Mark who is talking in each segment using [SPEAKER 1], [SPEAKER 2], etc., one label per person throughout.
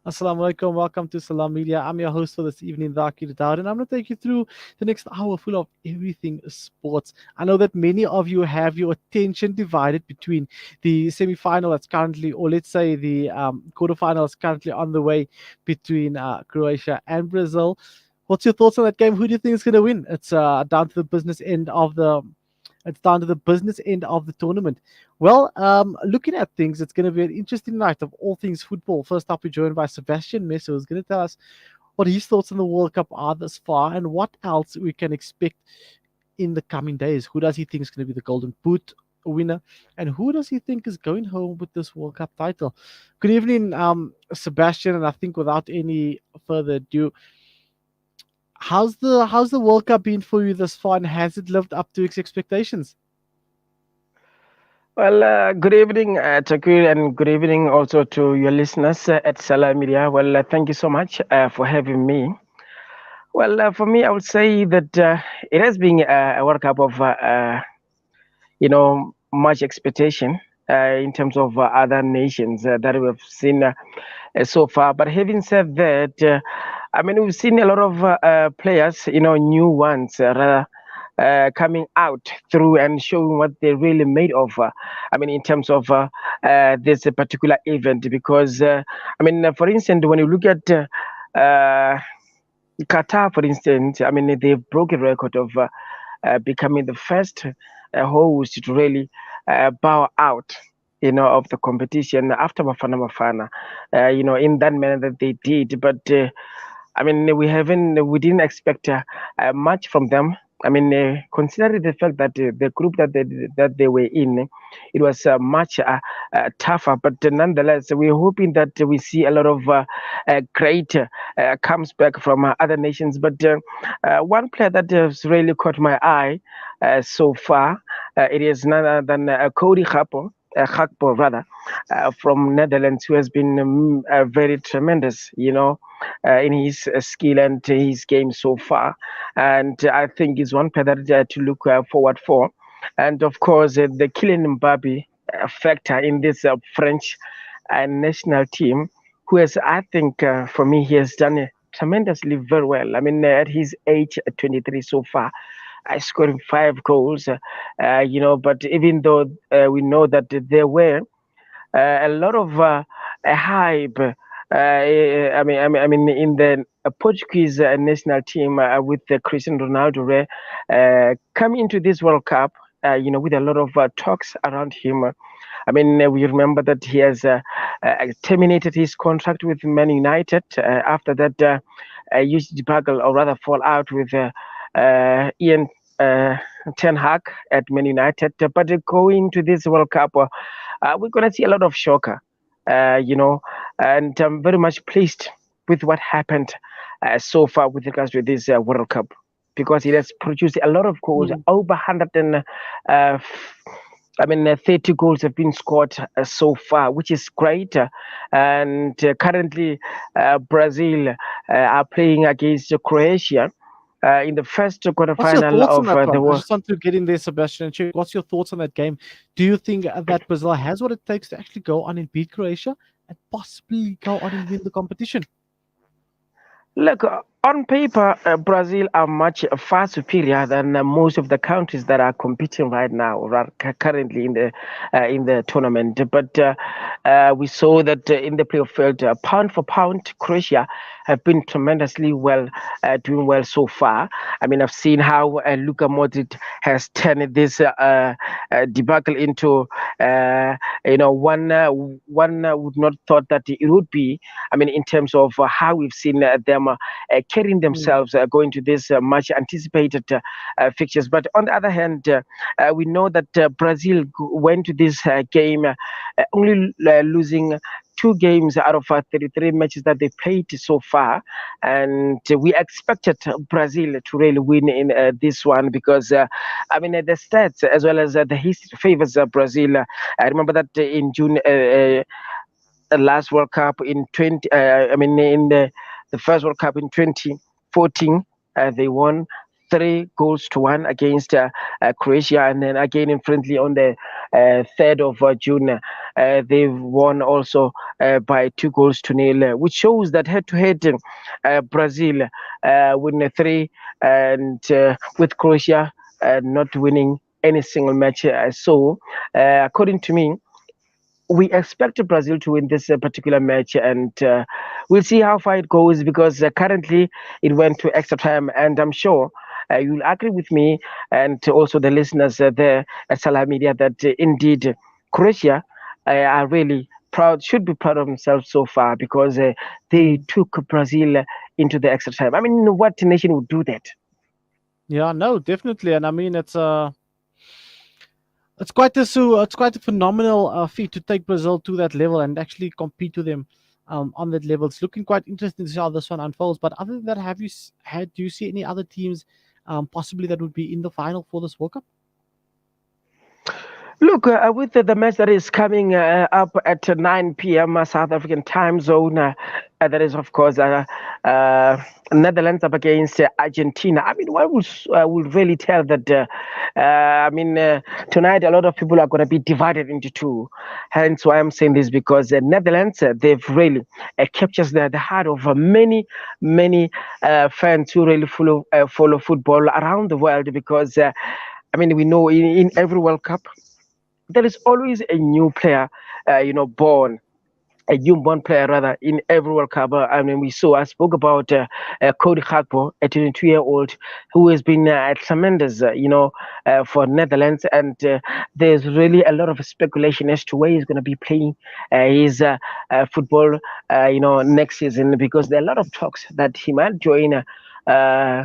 [SPEAKER 1] Assalamu alaikum. Welcome to Salam Media. I'm your host for this evening, Dhakir Daud, and I'm going to take you through the next hour full of everything sports. I know that many of you have your attention divided between the semi final that's currently, or let's say the quarterfinal is currently on the way between Croatia and Brazil. What's your thoughts on that game? Who do you think is going to win? It's down to the business end of the tournament. Well, looking at things, it's going to be an interesting night of all things football. First up, we're joined by Sebastian Meso, who's going to tell us what his thoughts on the World Cup are thus far and what else we can expect in the coming days. Who does he think is going to be the Golden Boot winner, and who does he think is going home with this World Cup title? Good evening, Sebastian, and I think without any further ado, how's the World Cup been for you thus far, and has it lived up to its expectations?
[SPEAKER 2] Well, good evening, Takir, and good evening also to your listeners at Salam Media. Well, thank you so much for having me. Well, for me, I would say that it has been a World Cup of, much expectation in terms of other nations that we have seen so far. But having said that, I mean, we've seen a lot of players, new ones, rather. Coming out through and showing what they're really made of. I mean, in terms of this particular event, because I mean, for instance, when you look at Qatar, for instance, I mean, they've broken record of becoming the first host to really bow out. Of the competition after Bafana Bafana, in that manner that they did. But I mean, we didn't expect much from them. I mean, considering the fact that the group that they were in, it was much tougher. But nonetheless, we're hoping that we see a lot of great comes back from other nations. But one player that has really caught my eye so far, it is none other than Cody Gakpo rather, from Netherlands, who has been very tremendous, in his skill and his game so far. And I think is one player that to look forward for. And of course, the Kylian Mbappe factor in this French national team, who has, I think, for me, he has done tremendously very well. I mean, at his age, 23 so far, scoring 5 goals. But even though we know that there were a lot of hype. In the Portuguese national team with Cristiano Ronaldo coming into this World Cup, with a lot of talks around him. I mean, we remember that he has terminated his contract with Man United after that huge debacle, or rather fallout with Ian Ten Hag at Man United. But going to this World Cup, we're going to see a lot of shocker, and I'm very much pleased with what happened so far with regards to this World Cup, because it has produced a lot of goals, over 100 and 30 goals have been scored so far, which is great. And currently, Brazil are playing against Croatia in the first
[SPEAKER 1] What's your
[SPEAKER 2] quarterfinal
[SPEAKER 1] thoughts on
[SPEAKER 2] of
[SPEAKER 1] that
[SPEAKER 2] the
[SPEAKER 1] one? I
[SPEAKER 2] World.
[SPEAKER 1] just want to get in there, Sebastian, and check. What's your thoughts on that game? Do you think that Brazil has what it takes to actually go on and beat Croatia and possibly go on and win the competition?
[SPEAKER 2] Look, on paper, Brazil are much far superior than most of the countries that are competing right now, currently in the tournament. But we saw that in the playoff field, pound for pound, Croatia have been tremendously well, doing well so far. I mean, I've seen how Luka Modric has turned this debacle into, one would not thought that it would be. I mean, in terms of how we've seen them carrying themselves going to this much anticipated fixtures. But on the other hand, we know that Brazil went to this game only losing 2 games out of 33 matches that they played so far. And we expected Brazil to really win in this one, because, the stats as well as the history favors Brazil. I remember that in June. Last World Cup in 20, in the first World Cup in 2014, they won 3 goals to 1 against Croatia, and then again in friendly on the 3rd of June, they won also by 2 goals to nil, which shows that head-to-head Brazil win three, and with Croatia not winning any single match. So, according to me, we expect Brazil to win this particular match, and we'll see how far it goes because currently it went to extra time, and I'm sure. You'll agree with me and also the listeners there at Salah Media that indeed Croatia are really proud, should be proud of themselves so far because they
[SPEAKER 1] Mm.
[SPEAKER 2] took Brazil into the extra time. I mean, what nation would do that?
[SPEAKER 1] Yeah, no, definitely, and I mean it's quite a phenomenal feat to take Brazil to that level and actually compete with them on that level. It's looking quite interesting to see how this one unfolds. But other than that, have you had do you see any other teams possibly that would be in the final for this World Cup?
[SPEAKER 2] Look, with the match that is coming up at 9 p.m. South African time zone, that is, of course, Netherlands up against Argentina. I mean, one will really tell that, I mean, tonight a lot of people are going to be divided into two. Hence why I'm saying this because Netherlands, they've really captured the heart of many fans who really follow football around the world because. I mean, we know in every World Cup, there is always a new player, born. A newborn player rather in every World Cup. I mean, I spoke about Cody Gakpo, a 22-year-old who has been tremendous, for Netherlands, and there's really a lot of speculation as to where he's going to be playing his football, next season because there are a lot of talks that he might join. Uh,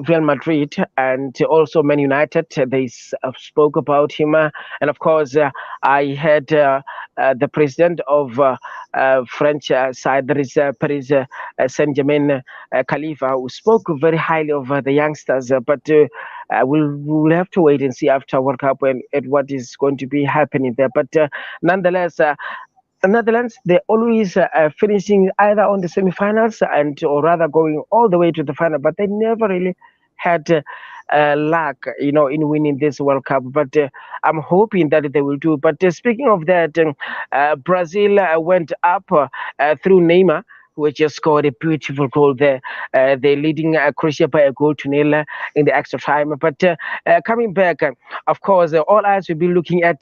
[SPEAKER 2] Real Madrid and also Man United. They spoke about him, and of course, I had the president of French side, there is Paris Saint Germain Khalifa, who spoke very highly of the youngsters. But we'll have to wait and see after World Cup and what is going to be happening there. But nonetheless, the Netherlands, they're always finishing either on the semi-finals and or rather going all the way to the final, but they never really had luck, in winning this World Cup. But I'm hoping that they will do. But speaking of that, Brazil went up through Neymar, who just scored a beautiful goal there. They're leading Croatia by a goal to nil in the extra time. But coming back, of course, all eyes will be looking at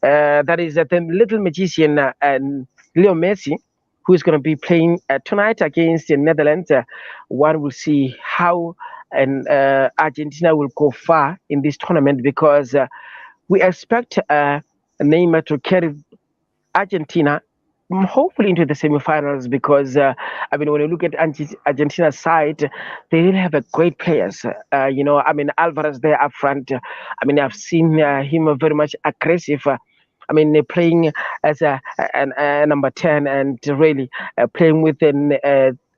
[SPEAKER 2] that is the little magician Leo Messi, who is going to be playing tonight against the Netherlands. One will see how and Argentina will go far in this tournament because we expect Neymar to carry Argentina, hopefully into the semifinals because I mean when you look at Argentina's side, they really have a great players. I mean Alvarez there up front. I mean I've seen him very much aggressive. I mean, playing as a number 10 and really playing with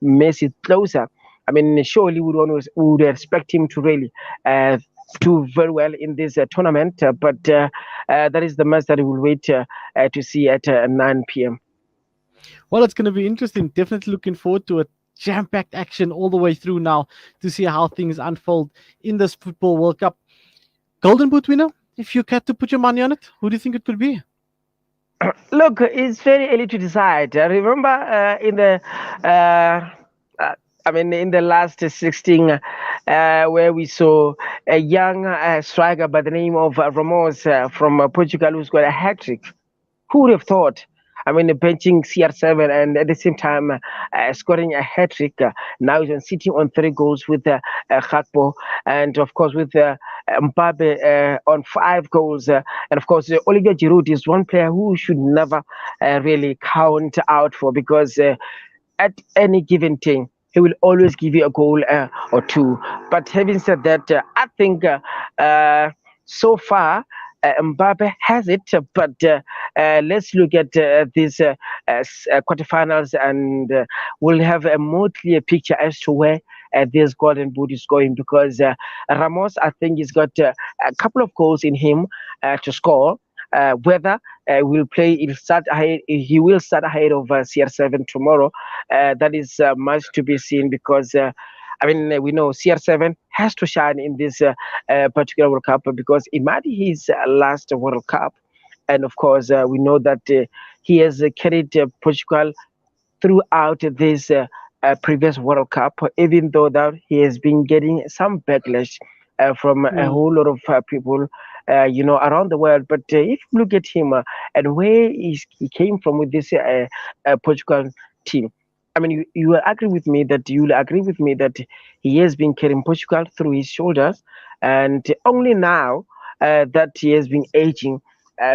[SPEAKER 2] Messi closer. I mean, surely would expect him to really uh, do very well in this tournament. But that is the match that we will wait to see at 9 p.m.
[SPEAKER 1] Well, it's going to be interesting. Definitely looking forward to it. Jam-packed action all the way through now to see how things unfold in this football World Cup. Golden Boot winner, if you had to put your money on it, who do you think it could be?
[SPEAKER 2] Look, it's very early to decide. Remember in the uh, I mean, in the last 16, where we saw a young striker by the name of Ramos from Portugal who's got a hat trick. Who would have thought? I mean, benching CR7 and at the same time scoring a hat trick. Now he's sitting on 3 goals with Gakpo, and of course with Mbappe on 5 goals. And of course, Olivier Giroud is one player who should never really count out for because at any given thing, he will always give you a goal or two. But having said that, I think so far Mbappe has it, but let's look at these quarterfinals and we'll have a more clear picture as to where this golden boot is going because Ramos, I think, he's got a couple of goals in him to score. Whether he will start ahead of CR7 tomorrow. That is much to be seen because I mean, we know CR7 has to shine in this particular World Cup because it might be his last World Cup. And of course, we know that he has carried Portugal throughout this previous World Cup, even though that he has been getting some backlash from a
[SPEAKER 1] Mm,
[SPEAKER 2] whole lot of people, around the world. But if you look at him and where he came from with this Portugal team, I mean, you will agree with me that he has been carrying Portugal through his shoulders, and only now that he has been aging,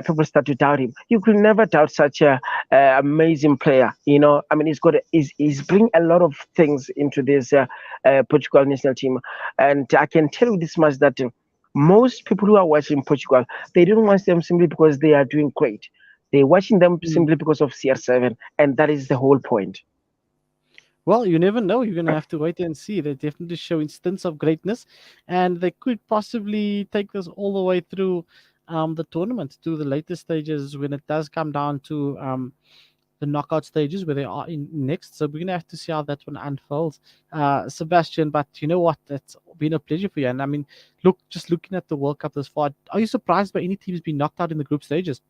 [SPEAKER 2] people start to doubt him. You could never doubt such a amazing player. I mean, he's bring a lot of things into this Portugal national team, and I can tell you this much that. Most people who are watching Portugal, they don't watch them simply because they are doing great. They're watching them
[SPEAKER 1] mm.
[SPEAKER 2] simply because of CR7, and that is the whole point.
[SPEAKER 1] Well, you never know. You're gonna have to wait and see. They definitely show instance of greatness, and they could possibly take this all the way through the tournament to the later stages when it does come down to the knockout stages where they are in next. So we're gonna have to see how that one unfolds, Sebastian. But you know what? It's been a pleasure for you. And I mean, just looking at the World Cup this far, are you surprised by any teams being knocked out in the group stages?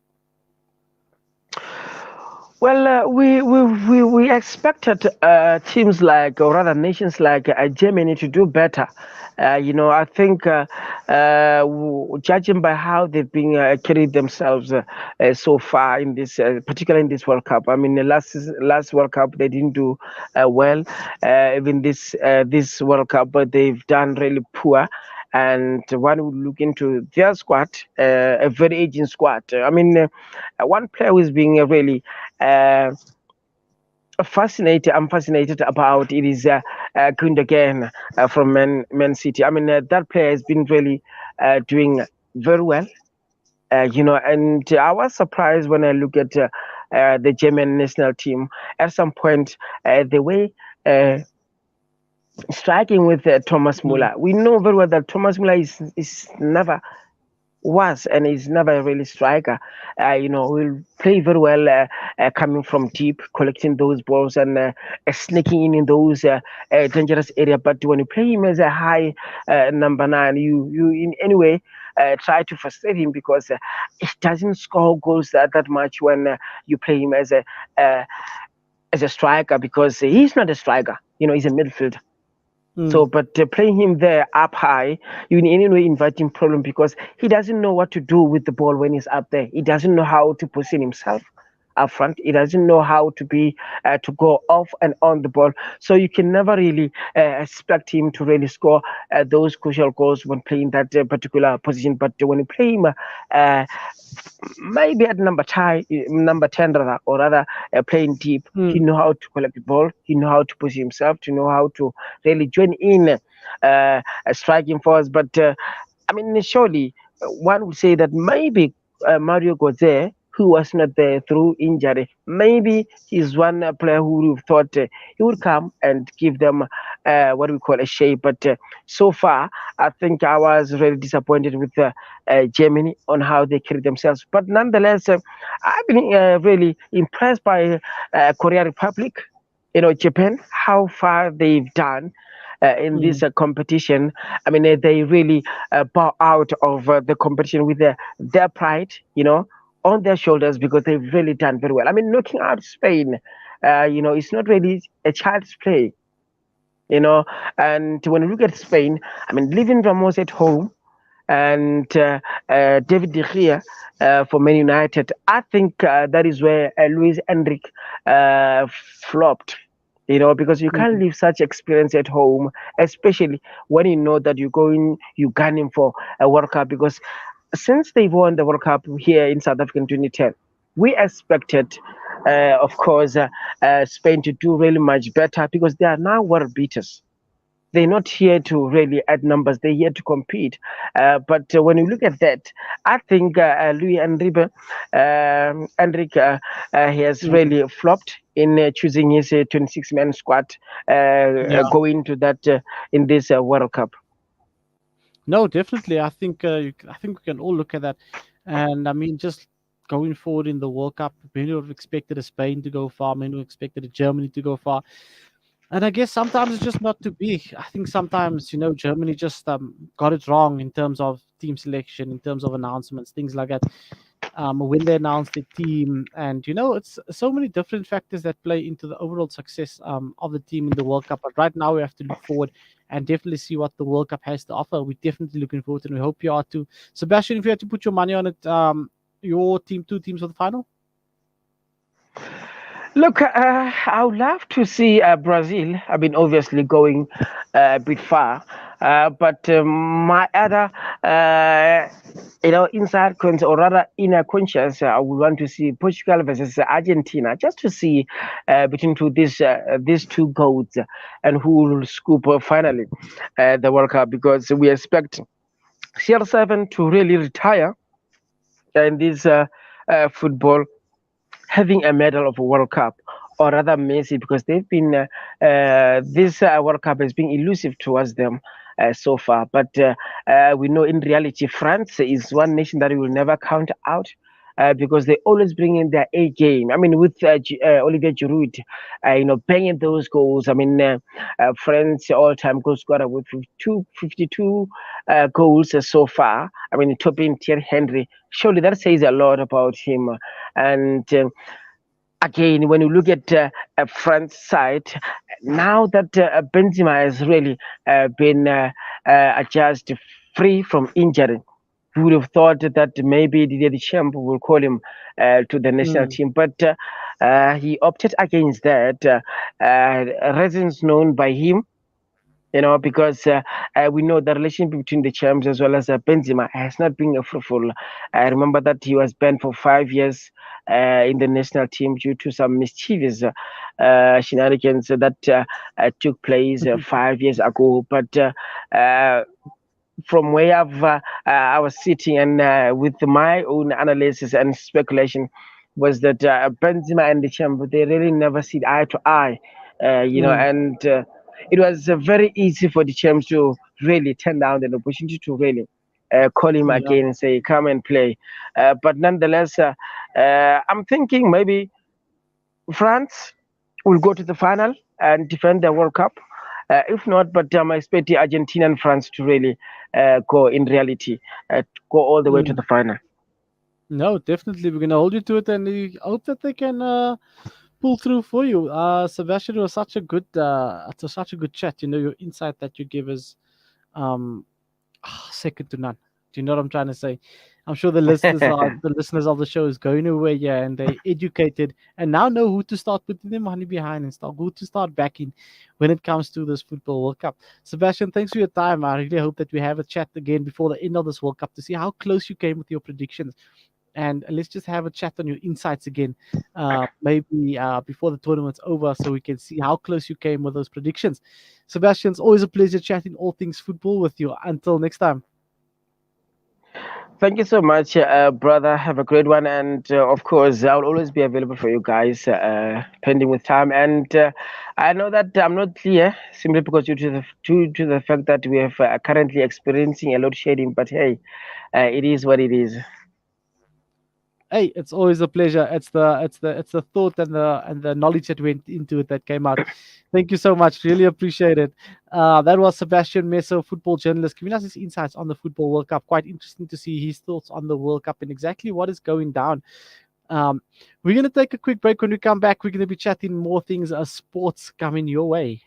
[SPEAKER 2] Well, we expected teams like, or rather nations like Germany to do better. I think judging by how they've been carried themselves so far in this, particularly in this World Cup. I mean, the last World Cup they didn't do well. Even this World Cup, but they've done really poor. And one would look into their squad, a very aging squad. I mean, one player who is being really uh, fascinated. I'm fascinated about it is Gundogan from Man City. I mean, that player has been really doing very well. And I was surprised when I look at the German national team. At some point, the way striking with Thomas
[SPEAKER 1] Mm,
[SPEAKER 2] Muller, we know very well that Thomas Muller is never was and is never a really striker. Will play very well coming from deep, collecting those balls and sneaking in those dangerous area. But when you play him as a high number nine, you in any way try to frustrate him because he doesn't score goals that much when you play him uh, as a striker because he's not a striker. He's a midfielder.
[SPEAKER 1] mm,
[SPEAKER 2] So, but playing him there up high, you in any way inviting problem because he doesn't know what to do with the ball when he's up there. He doesn't know how to position himself up front. He doesn't know how to go off and on the ball. So you can never really expect him to really score those crucial goals when playing that particular position. But when you play him maybe at number 10 rather, or rather playing deep, he
[SPEAKER 1] mm,
[SPEAKER 2] know how to collect the ball, he know how to push himself, to know how to really join in striking force. But I mean, surely one would say that maybe Mario Götze, who was not there through injury, maybe he's one player who would thought he would come and give them what we call a shape. But so far, I think I was really disappointed with Germany on how they carry themselves. But nonetheless, I've been really impressed by Korea Republic, Japan, how far they've done in this
[SPEAKER 1] mm.
[SPEAKER 2] competition. I mean, they really bow out of the competition with their pride, on their shoulders because they've really done very well. I mean, knocking out Spain, it's not really a child's play, you know. And when you look at Spain, I mean, leaving Ramos at home and David De Gea for Man United, I think that is where Luis Enrique flopped. Because you can't
[SPEAKER 1] Mm.
[SPEAKER 2] leave such experience at home, especially when you know that you're gunning for a World Cup. Because since they won the World Cup here in South Africa in 2010, we expected, of course, Spain to do really much better because they are now world beaters. They're not here to really add numbers. They're here to compete. But when you look at that, I think Louis Enrique has
[SPEAKER 1] Mm.
[SPEAKER 2] really flopped in choosing his 26-man squad
[SPEAKER 1] Yeah.
[SPEAKER 2] going to that in this World Cup.
[SPEAKER 1] No, definitely. I think we can all look at that, and I mean, just going forward in the World Cup, many would have expected a Spain to go far, many would have expected a Germany to go far, and I guess sometimes it's just not to be. I think sometimes Germany just got it wrong in terms of team selection, in terms of announcements, things like that. when they announce their team, and it's so many different factors that play into the overall success of the team in the World Cup. But right now, we have to look forward and definitely see what the World Cup has to offer. We're definitely looking forward, and we hope you are too. Sebastian, if you had to put your money on it, your team, two teams for the final.
[SPEAKER 2] Look, I would love to see Brazil. I mean, obviously going a bit far, but my other, inside or rather inner conscience, I would want to see Portugal versus Argentina, just to see between these two goats and who will scoop finally the World Cup, because we expect CR7 to really retire in this football, having a medal of a World Cup, or rather Messi, because they've been this World Cup has been elusive towards them so far. But we know in reality, France is one nation that we will never count out. Because they always bring in their A game. I mean, with Olivier Giroud, banging those goals. I mean, France all-time goal scorer with 52 goals so far. I mean, topping Thierry Henry. Surely that says a lot about him. And again, when you look at a front side, now that Benzema has really been just free from injury, we would have thought that maybe Didier Deschamps will call him to the national
[SPEAKER 1] Mm,
[SPEAKER 2] team, but he opted against that. Reasons known by him, because we know the relationship between the champs as well as Benzema has not been fruitful. I remember that he was banned for 5 years in the national team due to some mischievous shenanigans that took place 5 years ago. But from where I was sitting and with my own analysis and speculation, was that Benzema and the champ, they really never see eye to eye,
[SPEAKER 1] mm,
[SPEAKER 2] and it was very easy for the champs to really turn down the opportunity to really call him
[SPEAKER 1] yeah.
[SPEAKER 2] again and say, come and play. But nonetheless, I'm thinking maybe France will go to the final and defend the World Cup. If not, but I expect the Argentina and France to really go in reality, go all the way to
[SPEAKER 1] Mm.
[SPEAKER 2] the final.
[SPEAKER 1] No, definitely. We're gonna hold you to it, and we hope that they can pull through for you. Sebastian, it was such a good chat. Your insight that you give is um, second to none. Do you know what I'm trying to say? I'm sure the listeners of the show is going away, yeah, and they educated and now know who to start putting their money behind and start who to start backing when it comes to this football World Cup. Sebastian, thanks for your time. I really hope that we have a chat again before the end of this World Cup to see how close you came with your predictions, and let's just have a chat on your insights again, maybe before the tournament's over, so we can see how close you came with those predictions. Sebastian, it's always a pleasure chatting all things football with you. Until next time.
[SPEAKER 2] Thank you so much, brother. Have a great one. And of course, I'll always be available for you guys, pending with time. And I know that I'm not clear simply because due to the fact that we have currently experiencing a load shedding. But hey, it is what it is.
[SPEAKER 1] Hey, it's always a pleasure. It's the thought and the knowledge that went into it that came out. Thank you so much. Really appreciate it. That was Sebastian Meso, football journalist, giving us his insights on the football World Cup. Quite interesting to see his thoughts on the World Cup and exactly what is going down. Um, we're gonna take a quick break. When we come back, we're gonna be chatting more things, sports coming your way.